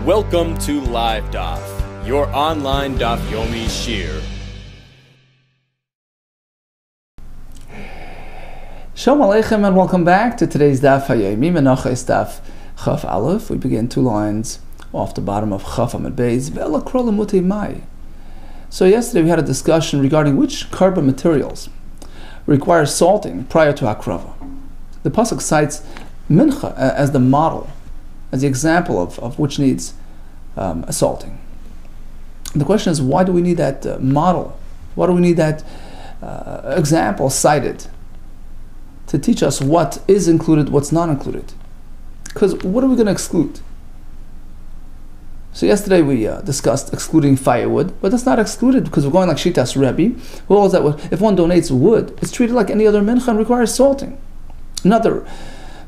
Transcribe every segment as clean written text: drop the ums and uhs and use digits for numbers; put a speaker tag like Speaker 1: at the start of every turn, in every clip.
Speaker 1: Welcome to LiveDaf, your online Daf Yomi Shir.
Speaker 2: Shalom Aleichem and welcome back to today's Daf Hayomi, Menachos Daf Chaf Aleph. We begin 2 lines off the bottom of Chaf Amud Beis. Ve'ela kro lemutei mai. So yesterday we had a discussion regarding which carbon materials require salting prior to Hakrava. The pasuk cites mincha as the model, as the example of which needs salting. The question is, why do we need that model? Why do we need that example cited to teach us what is included, what's not included? Because what are we going to exclude? So yesterday we discussed excluding firewood, but that's not excluded because we're going like Shitas Rebbe, who holds that if one donates wood, it's treated like any other mincha and requires salting. Another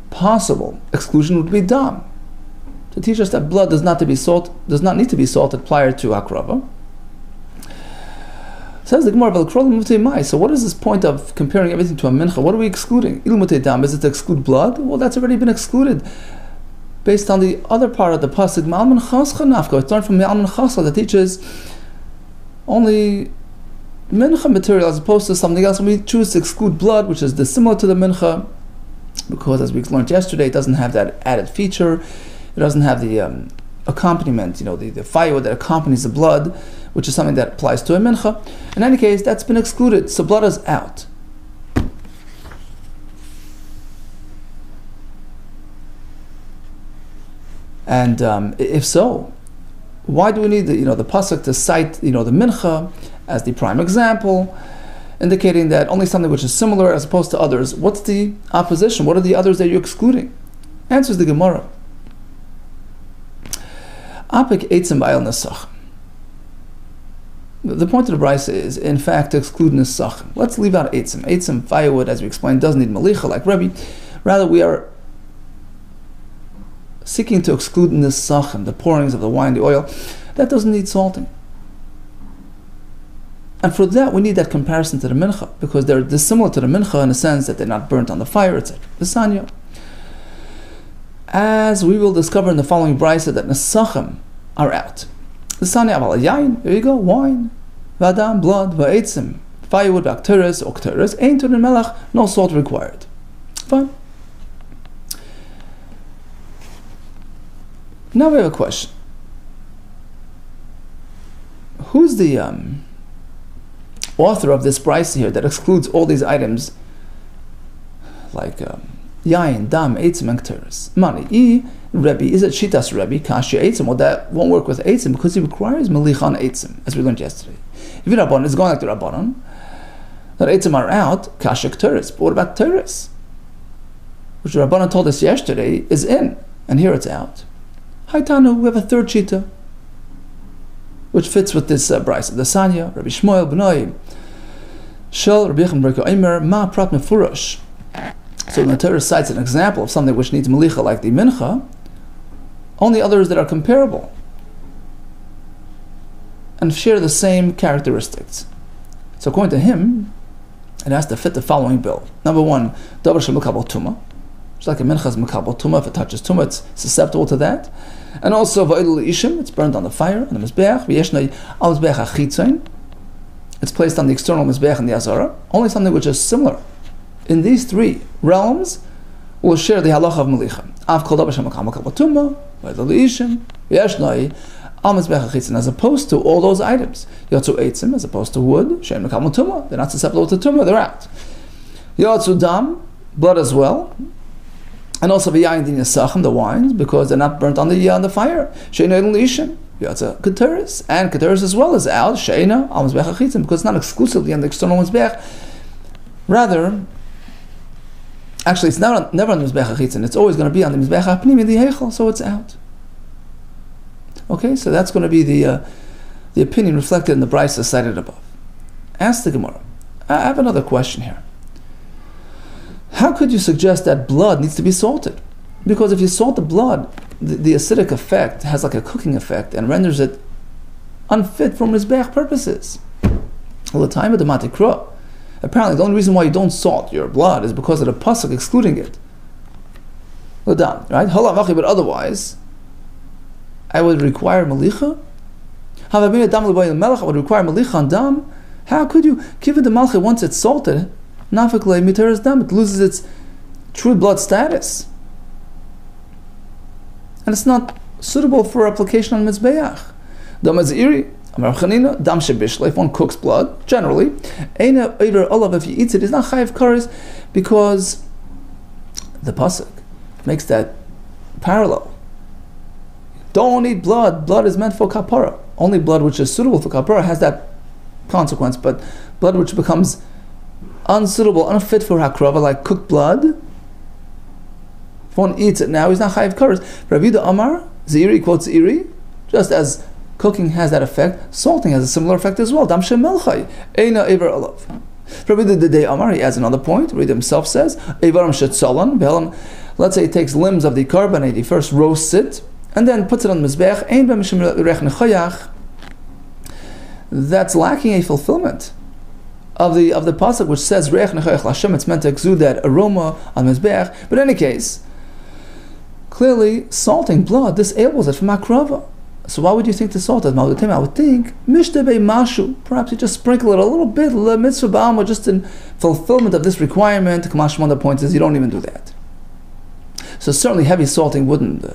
Speaker 2: possible exclusion would be dam, to teach us that blood does not need to be salted prior to Hakrava. Says the Gemara, so what is this point of comparing everything to a mincha? What are we excluding? Dam, is it to exclude blood? Well, that's already been excluded based on the other part of the pasuk. It's learned from Me'alman Chascha that teaches only mincha material as opposed to something else. And we choose to exclude blood, which is dissimilar to the mincha, because as we learned yesterday, it doesn't have that added feature. It doesn't have the accompaniment, the firewood that accompanies the blood, which is something that applies to a mincha. In any case, that's been excluded, so blood is out. And if so, why do we need the pasuk to cite the mincha as the prime example, indicating that only something which is similar as opposed to others? What's the opposition? What are the others that you're excluding? Answers the Gemara. Apik eitzim ba'al nesach. The point of the brisa is, in fact, to exclude nesach. Let's leave out eitzim. Eitzim, firewood, as we explained, doesn't need malicha like Rebbe. Rather, we are seeking to exclude nesachim, the pourings of the wine, the oil. That doesn't need salting. And for that, we need that comparison to the mincha, because they're dissimilar to the mincha in the sense that they're not burnt on the fire, etc. The sanya. As we will discover in the following brisa, that nesachim are out. The sanya aval yain, there you go, wine, vadam, blood, va'etzim, firewood, bacteris, okteris, ein turin melach, no salt required. Fine. Now we have a question. Who's the author of this brisa here that excludes all these items like yain, dam, eitzim, and kteris? Mani, Rebbe, is it shitas Rebbe, kasha eitzim? Well, that won't work with eitzim because he requires melich on eitzim, as we learned yesterday. If you're Rabbanon, it's going like the Rabbanon, that eitzim are out, kasha kteris. But what about kteris? Which the Rabbanon told us yesterday is in, and here it's out. Haitanu, we have a third shita, which fits with this brisa. The Sanya, Rabbi Shmuel B'nai, Shel Rabbi Yechon Berko Eimer, Ma Prat Mefurosh. So when the Torah cites an example of something which needs melicha like the mincha, only others that are comparable and share the same characteristics. So according to him, it has to fit the following bill. Number 1, davar shel mekabel tuma. Just like a mincha is mekabel tuma, if it touches tuma, it's susceptible to that. And also va'idul ishim, it's burned on the fire, on the mizbeach. V'yeshnei al mizbeach achitzain, it's placed on the external mizbeach and the azara. Only something which is similar in these 3 realms will share the halacha of melicha. Av kol davar shel mekabel tuma, va'idul ishim, v'yeshnei al mizbeach achitzain, as opposed to all those items. Yotzu eitzim, as opposed to wood, she'en mekabel tuma, they're not susceptible to tuma, they're out. Yotzu dam, blood as well. And also v'yayin din yasachim, the wines, because they're not burnt on the fire. Sheina l'ishim, yatsa keteris, and keteris as well is out. Sheina al mizbeach achitzim, because it's not exclusively on the external mizbeach. Rather, actually, it's never on the mizbeach achitzim. It's always going to be on the mizbeach hapnim, the heichel, so it's out. Okay, so that's going to be the opinion reflected in the brisa cited above. Ask the Gemara. I have another question here. How could you suggest that blood needs to be salted? Because if you salt the blood, the acidic effect has like a cooking effect and renders it unfit for mizbeach purposes. Well, the time of the matikra, apparently the only reason why you don't salt your blood is because of the pasuk excluding it. Right? But otherwise, I would require malicha? I would require malicha on dam? How could you? Given the malcha, once it's salted, nafikle miteres dam, it loses its true blood status. And it's not suitable for application on mizbeach. Dam aziri, amar chanina, dam shebishle, if one cooks blood, generally, eina eider olav, if he eats it, is not chayiv kares, because the pasuk makes that parallel. Don't eat blood. Blood is meant for kapara. Only blood which is suitable for kapara has that consequence, but blood which becomes unsuitable, unfit for hakrava, like cooked blood, if one eats it now, he's not chayiv kares. Rav Yehuda Amar, Ziri quotes Ziri, just as cooking has that effect, salting has a similar effect as well. Dam shemelchay, eina ever olav. Rav Yehuda Didei Amar, he adds another point. Rav Yehuda himself says, Eivaram shetzalan, behelam. Let's say he takes limbs of the carbonate, he first roasts it, and then puts it on the mizbech. Ein b'mishum rech nechayach. That's lacking a fulfillment of the pasuk which says reich nechayach l'Hashem. It's meant to exude that aroma on mizbech. But in any case, clearly salting blood disables it from akrava. So why would you think to salt it? I would think mishtebe mashu. Perhaps you just sprinkle it a little bit, mitzvah ba'alma, just in fulfillment of this requirement. Kamash, one of the points is you don't even do that. So certainly heavy salting wouldn't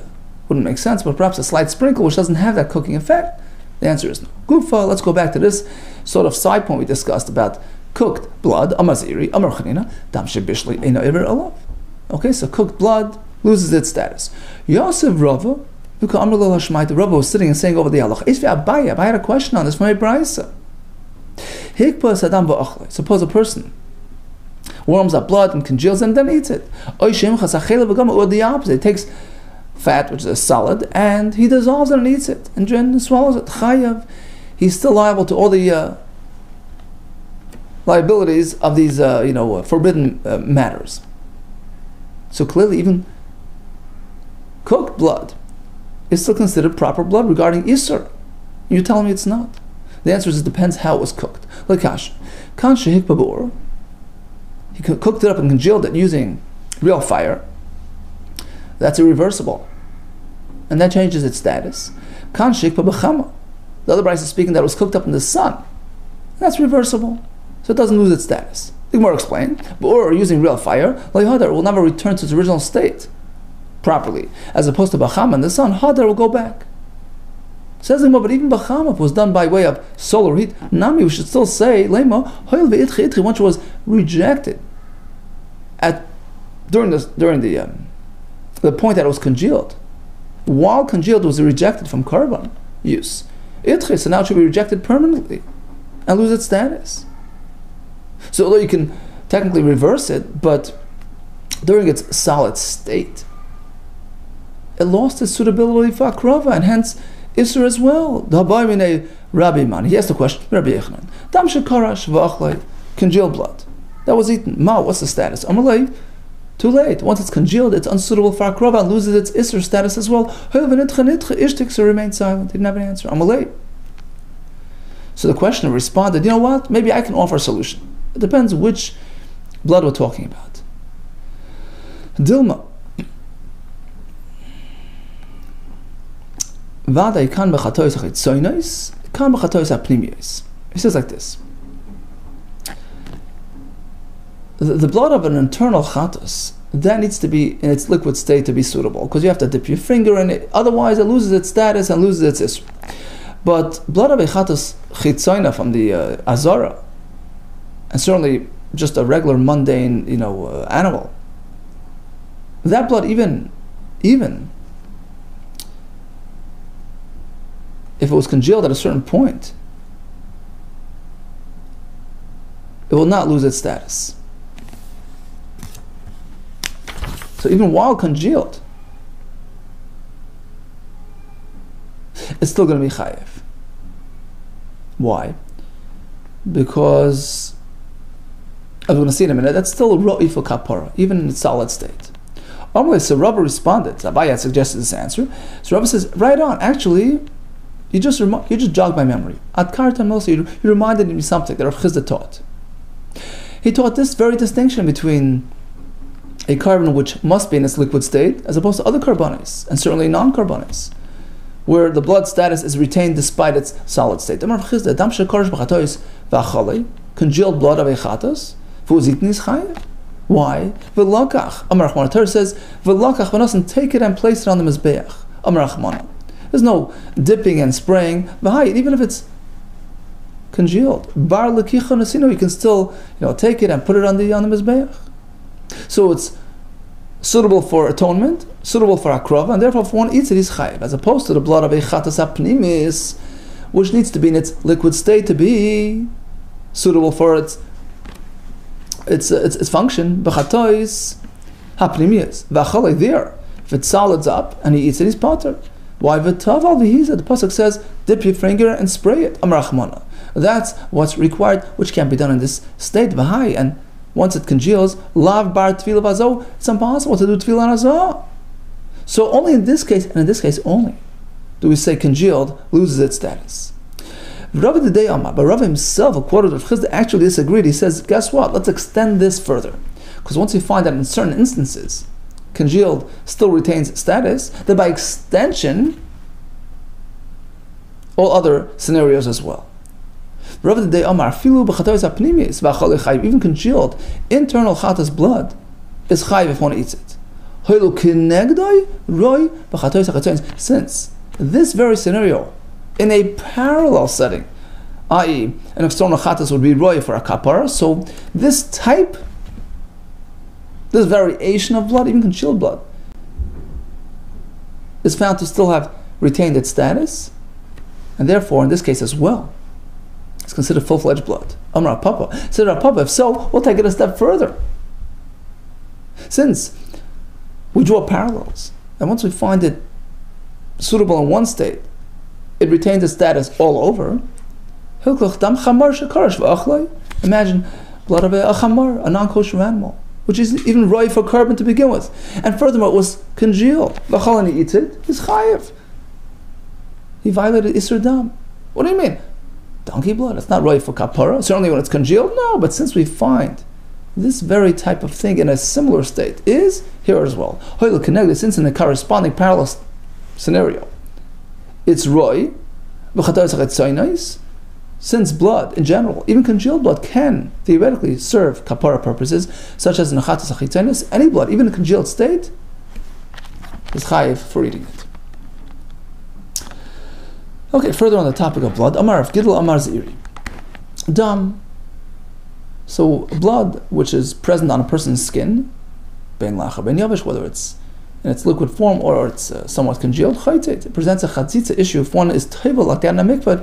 Speaker 2: make sense, but perhaps a slight sprinkle which doesn't have that cooking effect. The answer is no. Gufa, let's go back to this sort of side point we discussed about cooked blood. Amar ziri, amar chanina, dam shebishli eino iver olav. Okay, so cooked blood loses its status. Yosef Rava, the Rava was sitting and saying over the halach. I had a question on this from a brayso. Suppose a person warms up blood and congeals and then eats it. Or the opposite. He takes fat, which is a solid, and he dissolves it and eats it, and then swallows it. Chayav. He's still liable to all the liabilities of these, forbidden matters. So clearly, even cooked blood is still considered proper blood regarding Isser. You're telling me it's not? The answer is it depends how it was cooked. Lakash, kan shehik babur. He cooked it up and congealed it using real fire. That's irreversible, and that changes its status. Kan shehik babachama. The other Bryce is speaking that it was cooked up in the sun. That's reversible, so it doesn't lose its status. The Gemara explained, or using real fire, it will never return to its original state properly, as opposed to bachama in the sun. Hadar will go back. Says the Gemara, but even bachama was done by way of solar heat. Nami, we should still say lema hoil ve'itchi itchi, once it was rejected during the point that it was congealed. While congealed, it was rejected from carbon use. Itchi, so now it should be rejected permanently and lose its status. So although you can technically reverse it, but during its solid state, it lost its suitability for akrava, and hence Isser as well. He asked the question, Rabbi Yechanan, Dam shekarash v'achlei, congealed blood that was eaten. Ma, what's the status? Amalei, too late. Once it's congealed, it's unsuitable for akrava and loses its Isser status as well. Ishtik remained silent. He didn't have an answer. Amalei. So the questioner responded, you know what? Maybe I can offer a solution. It depends which blood we're talking about. Dilma. He says like this. The blood of an internal chatos, that needs to be in its liquid state to be suitable, because you have to dip your finger in it, otherwise it loses its status and loses its isra. But blood of a chatos chitzoina from the azara, and certainly just a regular mundane, animal, that blood even if it was congealed at a certain point, it will not lose its status. So even while congealed, it's still going to be chayev. Why? Because, as we're going to see in a minute, that's still a ro'i for kapara, even in its solid state. So Rabbi responded. Abaye had suggested this answer. So Rabbi says, right on, actually, you just jogged my memory. At Kartan also, you reminded me something that Rav Chizda taught. He taught this very distinction between a carbon which must be in its liquid state as opposed to other carbonates, and certainly non-carbonates. where the blood status is retained despite its solid state. Congealed blood of a chatos, why? V'lakach. Amar Rachmana. Torah says, v'lakach v'nasan, take it and place it on the mizbeach. Amar Rachmana. There's no dipping and spraying. V'hai, even if it's congealed. Bar l'kicha nasino, you can still, take it and put it on the mizbeach. So it's suitable for atonement, suitable for akrava, and therefore if one eats it, he's chayiv, as opposed to the blood of a chatas apnimis, which needs to be in its liquid state to be suitable for its function. B'chatois hapnimius v'achalei there. If it solids up and he eats it, he's potter. Why v'taval v'hiza? The pasuk says, dip your finger and spray it. Amar Rachmana. That's what's required, which can't be done in this state. V'hai, and once it congeals, lav bar tefillah v'azo, it's impossible to do tefillah and azah. So only in this case, and in this case only, do we say congealed loses its status. Rav Didei Amar, but Rav himself, quoted of Chizda, actually disagreed. He says, guess what? Let's extend this further. Because once we find that in certain instances, congealed still retains status, then by extension, all other scenarios as well. Rav Didei Amar, filu b'chatois hapnimis v'achalei chayiv, even congealed internal chatas blood is chayiv if one eats it. Hoilu kinegdoi roi b'chatois hachatois. Since this very scenario, in a parallel setting, i.e., an external chatas would be roy for a kapara, so this variation of blood, even congealed blood, is found to still have retained its status, and therefore, in this case as well, it's considered full-fledged blood. Amar Papa. Said Rav Papa, if so, we'll take it a step further. Since we draw parallels, and once we find it suitable in one state, it retains its status all over. Imagine blood of a chamar, a non-kosher animal, which is even right for carbon to begin with. And furthermore, it was congealed. And he eats it, he's chayiv. He violated Isser Dam. What do you mean? Donkey blood, it's not right for kapara. Certainly when it's congealed, no, but since we find this very type of thing in a similar state is here as well. Since in a corresponding parallel scenario, it's roy, since blood in general, even congealed blood, can theoretically serve kapara purposes, such as in achatas achitzainus, any blood, even in a congealed state, is chayiv for eating it. Okay, further on the topic of blood, Amar of Gidl Amar Ziri. Dam. So blood which is present on a person's skin, ben lacha ben yavish, whether it's in its liquid form or it's somewhat congealed, it presents a chatzitza issue. If one is table like that in a mikvah,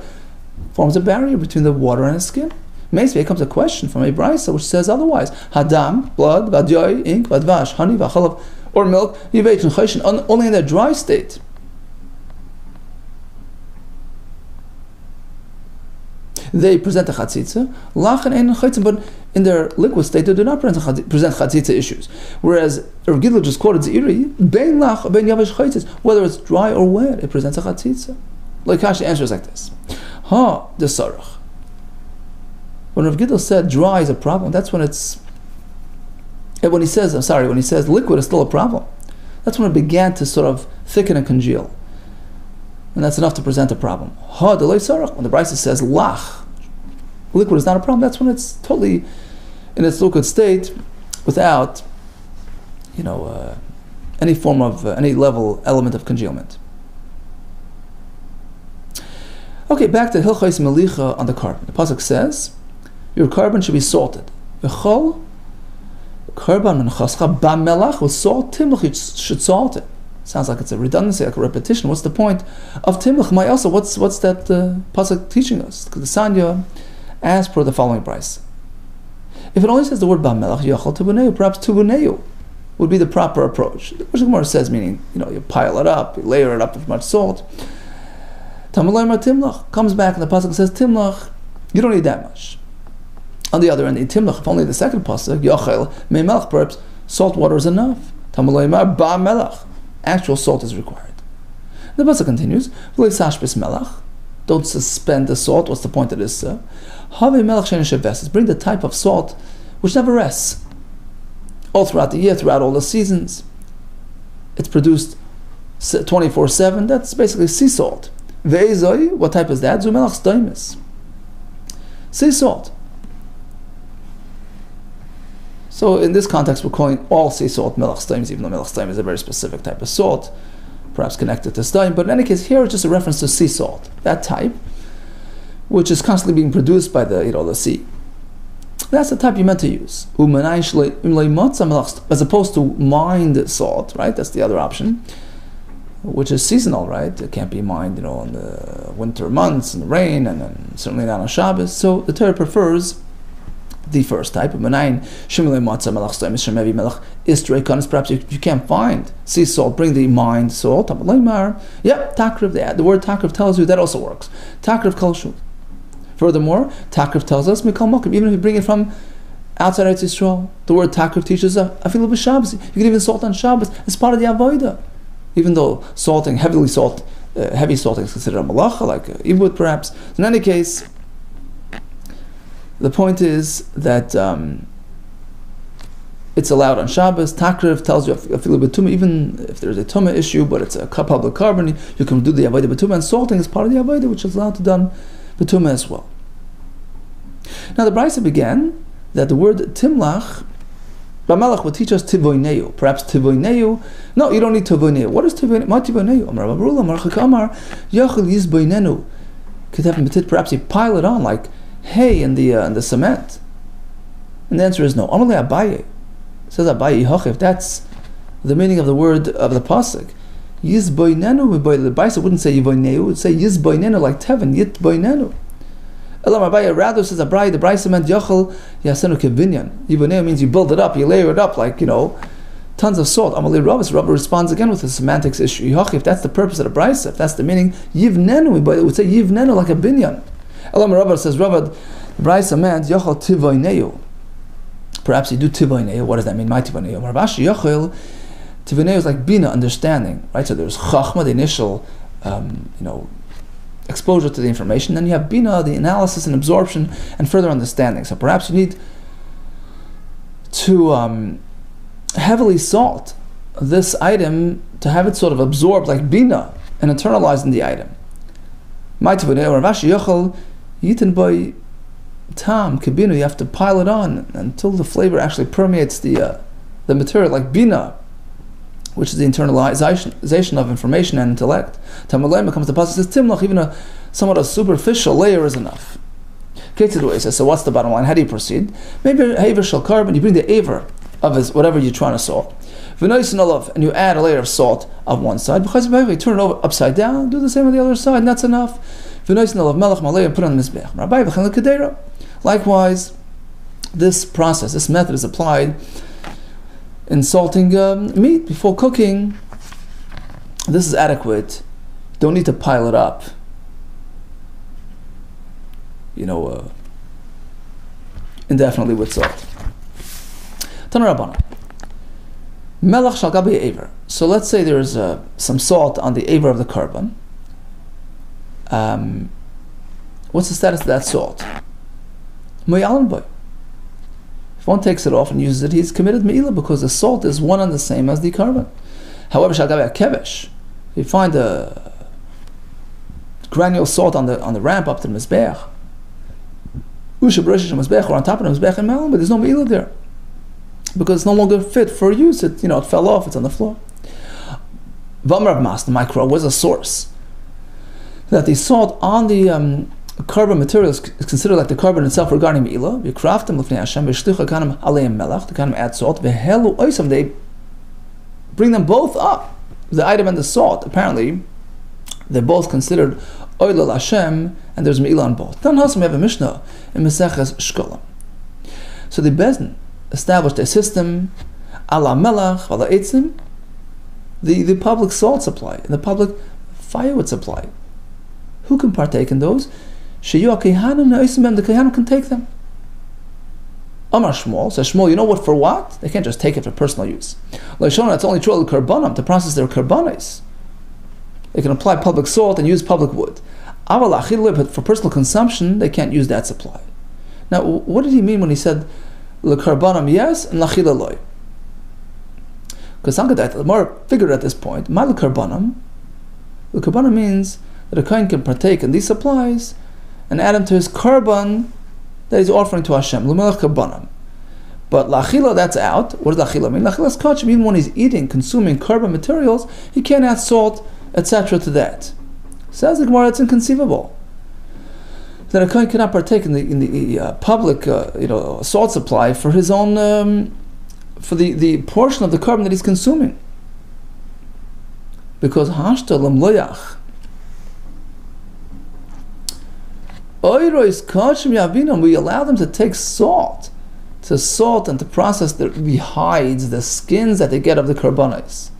Speaker 2: forms a barrier between the water and the skin. Maybe it comes a question from a brisa which says otherwise. Hadam, blood, vadyoy, ink, vadvash, honey, vachalav, or milk, yiveit and chayshin, only in their dry state. They present a chatzitza, lachan ein chaytzim, but in their liquid state they do not present chatzitza issues. Whereas Rav Gidl just quoted Ziri, bein lach, bein yavish chaytzis, whether it's dry or wet, it presents a chatzitza. Like Kashi answers like this: Ha the sarach. When Rav Gidl said dry is a problem, that's when it's. And when he says liquid is still a problem, that's when it began to sort of thicken and congeal. And that's enough to present a problem. Ha the sarach. When the brisa says lach, liquid is not a problem, that's when it's totally in its liquid state without, any form of, any element of congealment. Okay, back to Hilchos Melicha on the carbon. The pasuk says, your carbon should be salted. V'chol carbon menachoscha b'melach, with salt, timlach, you should salt it. Sounds like it's a redundancy, like a repetition. What's the point of timlach? Also, what's that pasuk teaching us? Because the Sanya asks for the following price. If it only says the word b'melach, yachal tubuneu, perhaps tubuneu would be the proper approach. Which the Gemara says, meaning, you pile it up, you layer it up with much salt. Tamulayma timlach comes back and the pasuk says timlach, you don't need that much. On the other end, the timlach, if only the second pasuk, yachel me'melach, perhaps salt water is enough. Tamulayma ba'melach, actual salt is required. The pasuk continues, melach, don't suspend the salt. What's the point of this? Have melach she'en, bring the type of salt which never rests. All throughout the year, throughout all the seasons, it's produced 24/7, that's basically sea salt. Ve'ezoi, what type is that? Zu melach staimis. Sea salt. So in this context, we're calling all sea salt melach staimis, even though melach staimis is a very specific type of salt, perhaps connected to stein. But in any case, here it's just a reference to sea salt, that type, which is constantly being produced by the sea. That's the type you meant to use. As opposed to mined salt, right? That's the other option, which is seasonal, right? It can't be mined, in the winter months, in the rain, and then certainly not on Shabbos. So the Torah prefers the first type. Perhaps you can't find sea salt, bring the mined salt. Yeah, takriv, the word takriv tells you that also works. Takriv kolshu. Furthermore, takriv tells us mikal mokim, even if you bring it from outside Eretz Yisrael. The word takriv teaches afilu b'Shabbos. You can even salt on Shabbos as part of the avodah. Even though heavy salting is considered a malacha, like ibud perhaps. In any case, the point is that it's allowed on Shabbos. Takriv tells you afilu b'tumah, even if there's a tumah issue, but it's a public carbon, you can do the avodah b'tumah, and salting is part of the avodah, which is allowed to done b'tumah as well. Now the Brisa began that the word timlach, Ramalach would teach us tivoineu. Perhaps tivoineu. No, you don't need tivoineu. What is tivoineu? Ma tivoineu? Amar Babrula, Amar Chakamar, Yachil yizboinenu. Perhaps you pile it on like hay in the cement. And the answer is no. Amalei Abaye. Says Abaye Yihochev. That's the meaning of the word of the pasuk. Yizboinenu. The Brisa wouldn't say yivoineu. It would say yizboinenu like Tevin. Yitboinenu. Elam Abaye rather says the Brisa meant Yachal Yasenu Kevinyan. Yivoineu means you build it up, you layer it up like, tons of salt. Amalei Rabbis. Rabbi responds again with a semantics issue. If that's the purpose of the Brisa, if that's the meaning, Yivnenu, it would say Yivnenu like a binyan. Elam Rabbi says, Rabbi, the Brisa meant Yachal Tivoineu. Perhaps you do Tivoineu. What does that mean? My Tivoineu. Rabashi Yachal Tivoineu is like bina, understanding, right? So there's chachma, the initial, exposure to the information. Then you have bina, the analysis and absorption, and further understanding. So perhaps you need to heavily salt this item to have it sort of absorbed like bina and internalized in the item. You have to pile it on until the flavor actually permeates the material like bina, which is the internalization of information and intellect. Tamalayim comes to the passage, says timlach, even a somewhat a superficial layer is enough. Ketidway says, so what's the bottom line? How do you proceed? Maybe a haver shall carbon, you bring the aver of whatever you're trying to salt. And you add a layer of salt on one side. Because you turn it over upside down, do the same on the other side, and that's enough. And put on the mizbech. Likewise, this process, this method is applied in salting meat before cooking. This is adequate. Don't need to pile it up. Indefinitely with salt. Tana Rabbana. Melach shal gabi aver. So let's say there's some salt on the aver of the carbon. What's the status of that salt? If one takes it off and uses it, he's committed me'ilah because the salt is one and the same as the carbon. However, shal gabi kevesh. You find a granule salt on the ramp up to the mizbeach. Or on top of the mizbeach and melon, but there's no me'ilah there because it's no longer fit for use. It fell off. It's on the floor. V'amar Mas, the micro, was a source that the salt on the carbon material is considered like the carbon itself regarding me'ilah. You craft them l'fnei Hashem v'shlicha kanem aleim melach. The kanem add salt. V'helu oisam, they bring them both up. The item and the salt. Apparently, they're both considered oil Hashem, and there's me'ilah on both. Then also we have a Mishnah in Meseches Shkolim. So the Bezdin established a system ala melach, ala eitzim, the public salt supply, and the public firewood supply. Who can partake in those? Sheyu kehanim ne'osim, the kehanim can take them. Amar Shmuel says, Shmuel, you know what for what? They can't just take it for personal use. It's only true of the karbanim, to process their karbanis. They can apply public salt and use public wood. But for personal consumption, they can't use that supply. Now, what did he mean when he said, L'karbanam yes, and l'achila loy? Because the more figured at this point, mal karbanam. The karbanam means that a kohen can partake in these supplies and add them to his karban that he's offering to Hashem. L'melech karbanam. But lachila, that's out. What does lachila mean? Lachila is kachim. Even when he's eating, consuming karban materials, he can't add salt, etc. to that. Says the Gemara, it's inconceivable that a kohen cannot partake in the public salt supply for his own for the portion of the karban that he's consuming. Because hashta lam loyach oirois kachim yavinam, we allow them to take salt and to process the hides, the skins that they get of the karbanos,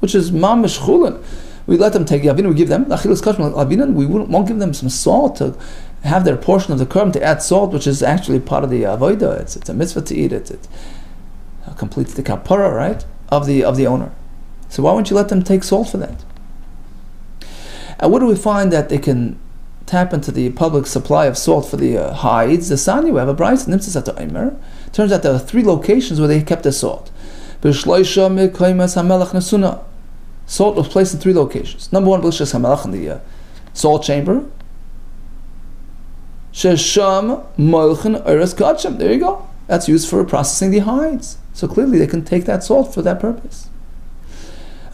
Speaker 2: which is mamish chulin. We let them take yavin, we give them lachilas kachim yavinan. We won't give them some salt to have their portion of the karban, to add salt, which is actually part of the avodah. It's a mitzvah to eat it. It completes the kapara, right, of the owner. So why won't you let them take salt for that? And what do we find that they can tap into the public supply of salt for the hides? The Sani, we have a brayz, Nimtzas at Omer. Turns out there are 3 locations where they kept the salt. Salt was placed in 3 locations. Number 1, B'lishas HaMelech, in the salt chamber. Shesham Molchen Eres Kachim. There you go. That's used for processing the hides. So clearly they can take that salt for that purpose.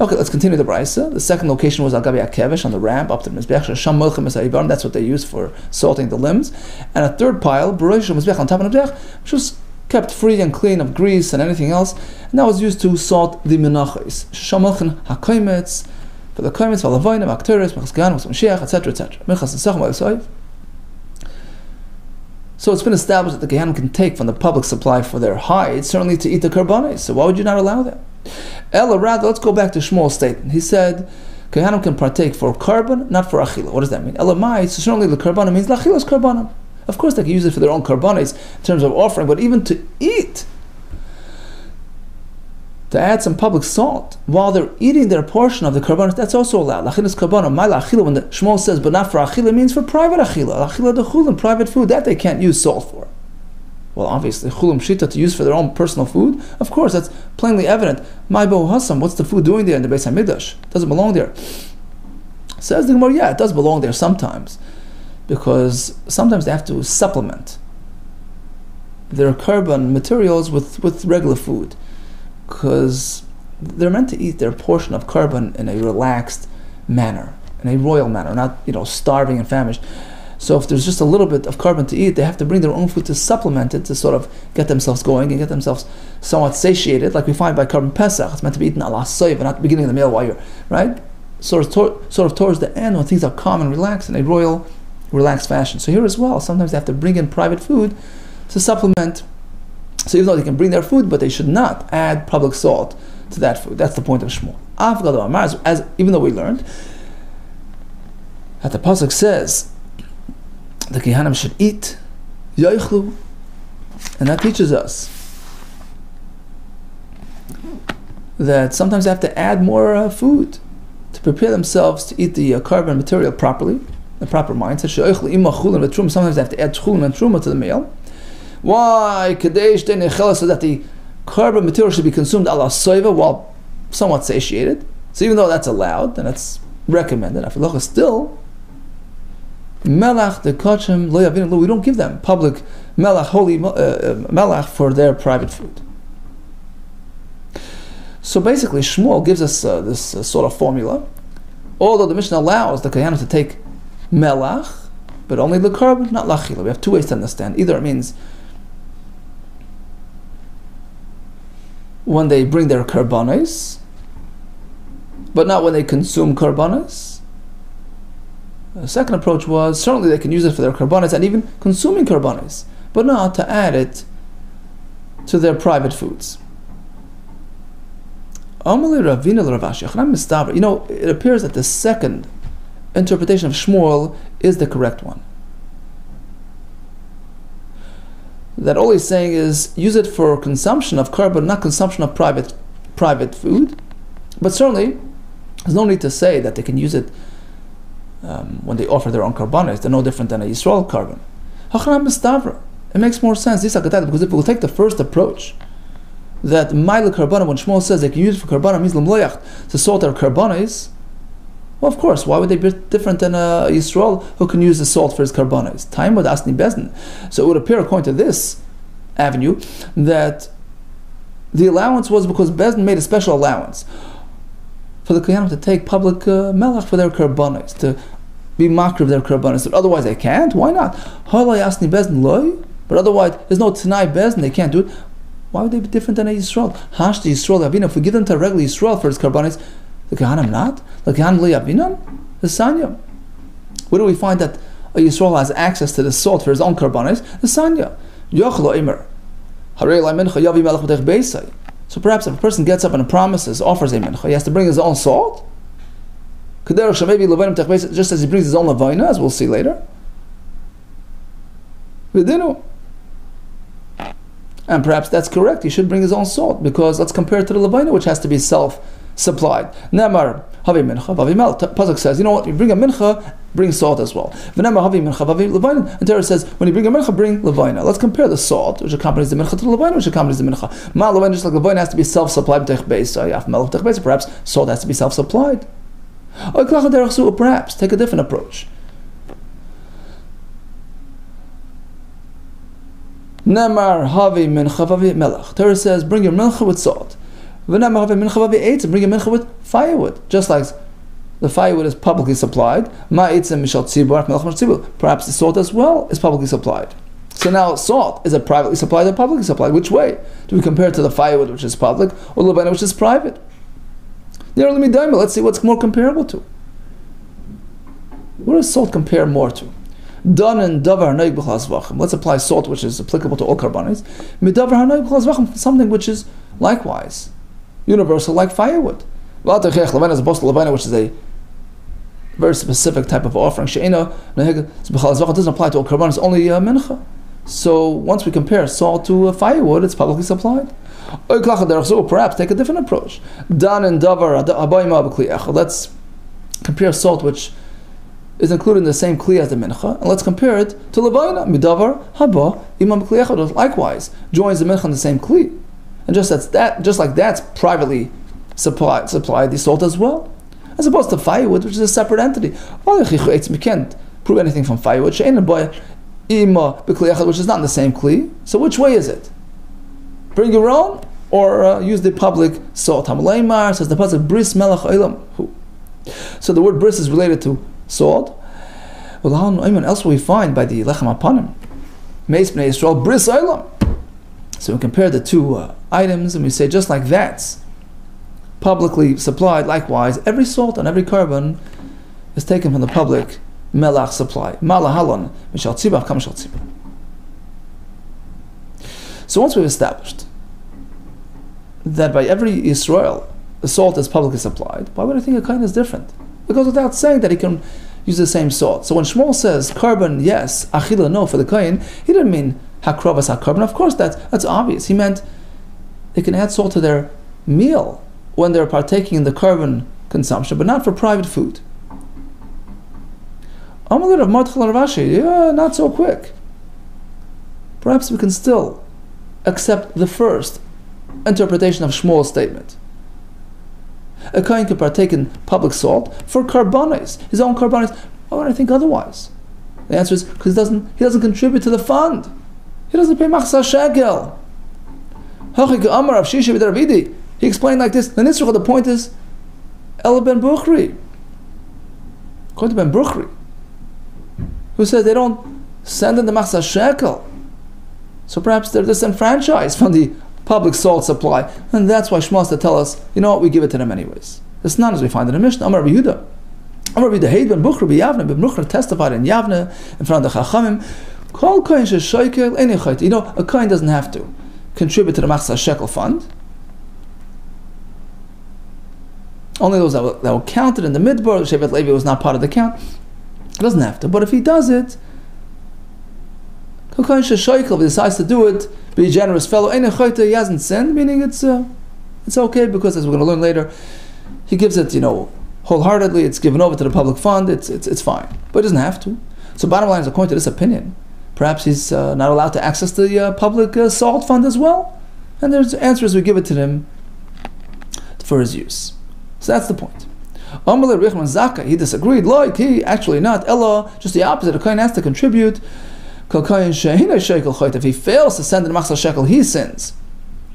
Speaker 2: Okay, let's continue the brayza. The second location was Al Gabi HaKevesh, on the ramp up to the Mizbech. Shesham Molchen Mesayivon. That's what they used for salting the limbs. And a third pile, B'rosh Mizbech, on top of the Mizbech, which was kept free and clean of grease and anything else, and that was used to salt the menachos. Shesham Molchen HaKoimetz, for the koimetz, Valavonim, Akteres, Mechas Gan, Mashiach, etc., etc. Mechas Nesach Ma'asoiv. So it's been established that the Gehanim can take from the public supply for their hides, certainly to eat the karbanos. So why would you not allow that? Ella, rather, let's go back to Shmuel's statement. He said, Gehanim can partake for karban, not for achila. What does that mean? Ella mai, so certainly the karbanim means lachilas karbanim. Of course they can use it for their own karbanos in terms of offering, but even to eat, to add some public salt while they're eating their portion of the karbanos, that's also allowed. Lachilas karbanim, my lachila, when the Shmuel says, but not for achila, means for private achila. Achila de chulim, private food, that they can't use salt for. Well, obviously, chulim shita to use for their own personal food, of course, that's plainly evident. My bo hasam, what's the food doing there in the Beis HaMikdash? Doesn't belong there. Says the Gemara, yeah, it does belong there sometimes, because sometimes they have to supplement their karban materials with regular food, because they're meant to eat their portion of karban in a relaxed manner, in a royal manner, not starving and famished. So if there's just a little bit of karban to eat, they have to bring their own food to supplement it, to sort of get themselves going and get themselves somewhat satiated, like we find by karban pesach. It's meant to be eaten ala soiv, not the beginning of the meal while you're right, sort of towards the end when things are calm and relaxed in a royal, relaxed fashion. So here as well, sometimes they have to bring in private food to supplement. So even though they can bring their food, but they should not add public salt to that food. That's the point of Shmuel. As even though we learned that the pasuk says the Kehanim should eat yoichlu, and that teaches us that sometimes they have to add more food to prepare themselves to eat the karban material properly, the proper mindset. Sometimes they have to add chulin and truma to the meal. Why? Kadesh de nechela, so that the karban material should be consumed ala soiva while somewhat satiated. So even though that's allowed and that's recommended, still melach de kachim lo yavinu, we don't give them public melach, holy melach, for their private food. So basically, Shmuel gives us this sort of formula. Although the Mishnah allows the Kohanim to take melach, but only the karban, not lachila. We have 2 ways to understand. Either it means when they bring their karbanos, but not when they consume karbanos. The second approach was certainly they can use it for their karbanos and even consuming karbanos, but not to add it to their private foods. It appears that the second interpretation of Shmuel is the correct one. That all he's saying is use it for consumption of karban, not consumption of private food. But certainly, there's no need to say that they can use it when they offer their own karbanos. They're no different than a Yisrael karban. It makes more sense, because if we'll take the first approach, that Maila Karbana, when Shmuel says they can use it for Karbana, means Lamloyach, to salt their Karbanas, well, of course, why would they be different than Yisrael who can use the salt for his Karbanas? Time with Asni Bezdin. So it would appear, according to this avenue, that the allowance was because Bezdin made a special allowance for the Kohanim to take public melach for their Karbanas, to be makriv of their Karbanas. But otherwise they can't. Why not? Halay Asni Bezdin loy. But otherwise, there's no Tanai Bezdin, they can't do it. Why would they be different than a Yisrael? Hashti Yisrael Avina. If we give them to a regular Yisrael for his Karbanis, the Kohanim not? The Kohanim li Avinan? The Sanya. Where do we find that a Yisrael has access to the salt for his own Karbanis? The Sanya. Yochlo Imer. So perhaps if a person gets up and promises, offers a mincha, he has to bring his own salt? Just as he brings his own levina, as we'll see later. And perhaps that's correct. He should bring his own salt, because let's compare it to the levina, which has to be self-supplied. Nemar havi mincha vavi mel. Pasuk says, you know what? You bring a mincha, bring salt as well. V'nemar havi mincha vavi levina. And Torah says, when you bring a mincha, bring levina. Let's compare the salt, which accompanies the mincha, to the levina, which accompanies the mincha. Ma levina, just like levina has to be self-supplied. Perhaps salt has to be self-supplied. Perhaps take a different approach. Nemar havi mincha vavi melach. Torah says, bring your mincha with salt. V'nemar havi mincha vavi eitz, bring your mincha with firewood. Just like the firewood is publicly supplied. Ma eitzim mishal tzibur melach mishal tzibur. Perhaps the salt as well is publicly supplied. So now salt, is it privately supplied or publicly supplied? Which way? Do we compare it to the firewood, which is public, or levina, which is private? Let's see what's more comparable to. What does salt compare more to? Let's apply salt, which is applicable to all karbanis. Something which is likewise universal, like firewood. As opposed to levina, which is a very specific type of offering. It doesn't apply to all karbanis, only mincha. So once we compare salt to firewood, it's publicly supplied. Perhaps take a different approach. Let's compare salt, which is included in the same kli as the mincha, and let's compare it to levina. Midavar haba imam kli echad. Likewise, joins the mincha in the same kli, and just like that's privately supplied the salt as well, as opposed to firewood, which is a separate entity. We can't prove anything from firewood, which is not in the same kli. So which way is it? Bring your own, or use the public salt. Hamaleimar says the pasuk bris melach olam. So the word bris is related to salt. Well, else we find by the lechem apanim, meis bnei Yisrael bris olam. So we compare the two items, and we say just like that's publicly supplied, likewise every salt and every carbon is taken from the public melach supply. Malahalon mishal tzibah kam shal tzibah. So once we've established that by every Yisrael the salt is publicly supplied, why would I think a kohen is different? It goes without saying that he can use the same salt. So when Shmuel says carbon, yes, achila, no, for the kohen, he didn't mean hakrovas hakarbon. Of course, that's obvious. He meant they can add salt to their meal when they're partaking in the carbon consumption, but not for private food. Amalit of Martchal Ravashi, not so quick. Perhaps we can still accept the first interpretation of Shmuel's statement. A kohen could partake in public salt for karbanis, his own karbanis. Why would I think otherwise? The answer is because he doesn't contribute to the fund. He doesn't pay machzah shekel. He explained like this. The point is, El ben Bukhri, according to Ben Bukhri, who says they don't send in the machzah shekel. So perhaps they're disenfranchised from the public salt supply, and that's why Shmuel has to tell us, you know what, we give it to them anyways. It's not as we find in the Mishnah. Amar Rabbi Yehuda, Heid ben Bukhri b'Yavne, Ben Bukhri testified in Yavne in front of the Chachamim. Kol kohen sheshoikel eni chayt. You know, a kohen doesn't have to contribute to the machzah shekel fund. Only those that were counted in the midbar. Shevet Levi was not part of the count. He doesn't have to. But if he does it, kol kohen sheshoikel, if he decides to do it, be a generous fellow. He hasn't sinned, meaning it's okay, because as we're going to learn later, he gives it, wholeheartedly. It's given over to the public fund. It's fine, but he doesn't have to. So bottom line is, according to this opinion, perhaps he's not allowed to access the public salt fund as well, And the answer is we give it to him for his use. So that's the point. Amalei Rechman Zaka, he disagreed. Like he actually not. Ella, just the opposite. A kohen has to contribute. If he fails to send in machzor shekel, he sins.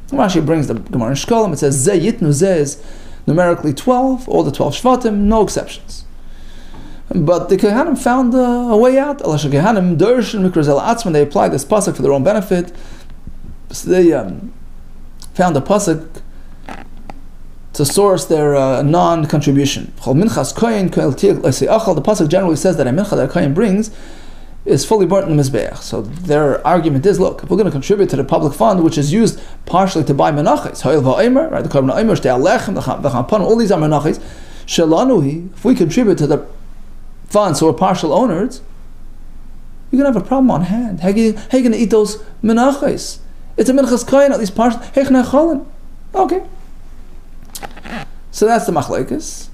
Speaker 2: Rashi brings the Gemara in Shkolim. It says Ze Yitnu Ze is numerically 12, all the 12 Shvatim, no exceptions. But the Kehanim found a way out. They applied this pasuk for their own benefit. So they found a pasuk to source their non-contribution. The pasuk generally says that a mincha that a kohen brings is fully burnt in the mizbeach. So their argument is, look, if we're going to contribute to the public fund, which is used partially to buy menachos, right? The korban ha'omer, shtei alechem, the champanon, all these are menachos. Shelanuhi, if we contribute to the funds who are partial owners, you're going to have a problem on hand. How are you going to eat those menachos? It's a minchas kohen, at least partial. Okay. So that's the machlekes.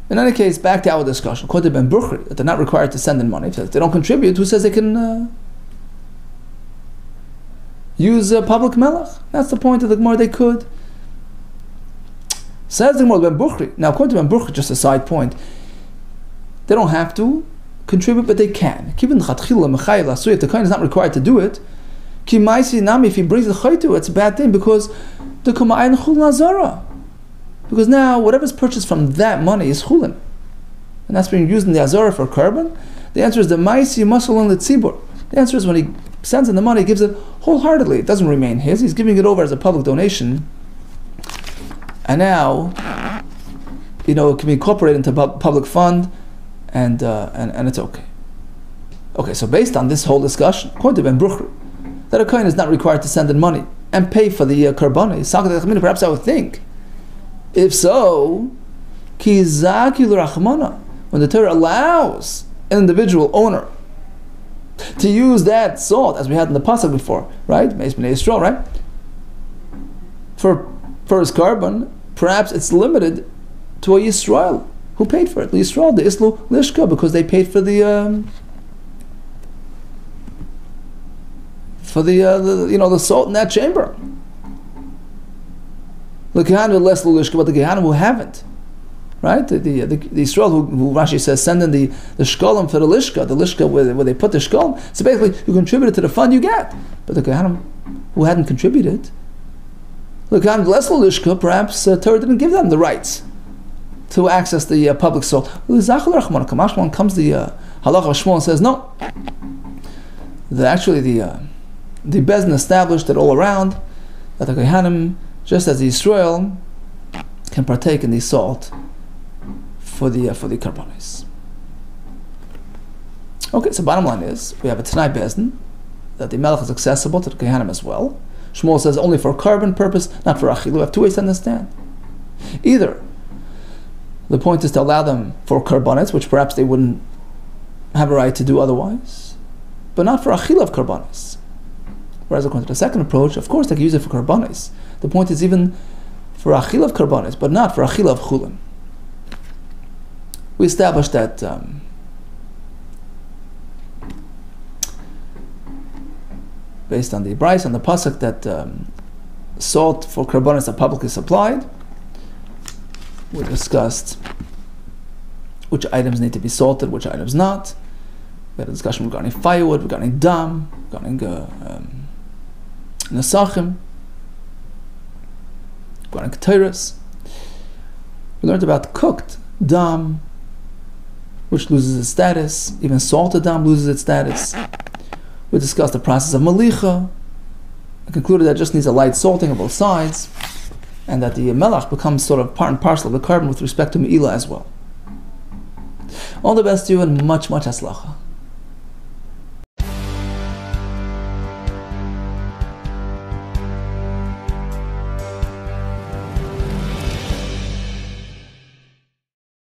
Speaker 2: In any case, back to our discussion. According to Ben Bukhri, that they're not required to send in money. If they don't contribute, who says they can use public melech? That's the point of the Gemara. They could. Says the Gemara Ben Bukhri. Now, according to Ben Bukhri, just a side point, they don't have to contribute, but they can. If the kohen is not required to do it, if he brings the chaytu, it's a bad thing because the kuma'ayin chul nazara. Because now, whatever's purchased from that money is chulin. And that's being used in the Azara for korban. The answer is the maisi masalon letzibur. The answer is when he sends in the money, he gives it wholeheartedly. It doesn't remain his. He's giving it over as a public donation. And now, it can be incorporated into public fund, and it's okay. Okay, so based on this whole discussion, according to Ben Bukhri, that a kohen is not required to send in money and pay for the korbanos. Perhaps I would think, if so, when the Torah allows an individual owner to use that salt, as we had in the pasuk before, right? Right? For his korban, perhaps it's limited to a Yisrael who paid for it. The Yisrael, the Islu Lishka, because they paid for the salt in that chamber. The Kehanim less lulishka, but the Kehanim who haven't, right? The Yisrael who Rashi says send in the shkolim for the lishka where they put the shkolim. So basically, you contributed to the fund you get, but the Kehanim who hadn't contributed, the Kehanim less lulishka, perhaps Torah didn't give them the rights to access the public salt. Comes the halacha of Shmuel and says no. The Bezdin established it all around that the Kehanim, just as the Yisrael, can partake in the salt for the korbanos. Okay, so bottom line is, we have a Tanai Bezdin, that the melech is accessible to the Kehanim as well. Shmuel says only for korban purpose, not for achil. We have two ways to understand. Either the point is to allow them for korbanos, which perhaps they wouldn't have a right to do otherwise, but not for achil of korbanos. Whereas according to the second approach, of course they can use it for korbanos. The point is even for achil of korbanos, but not for achil of chulin. We established that based on the Bryce and the pasuk that salt for korbanos are publicly supplied. We discussed which items need to be salted, which items not. We had a discussion regarding firewood, regarding dam, regarding nesachim, regarding keteris. We learned about cooked dam, which loses its status. Even salted dam loses its status. We discussed the process of malicha. I concluded that it just needs a light salting on both sides, and that the melach becomes sort of part and parcel of the korban with respect to me'ilah as well. All the best to you and much, much hatzlacha.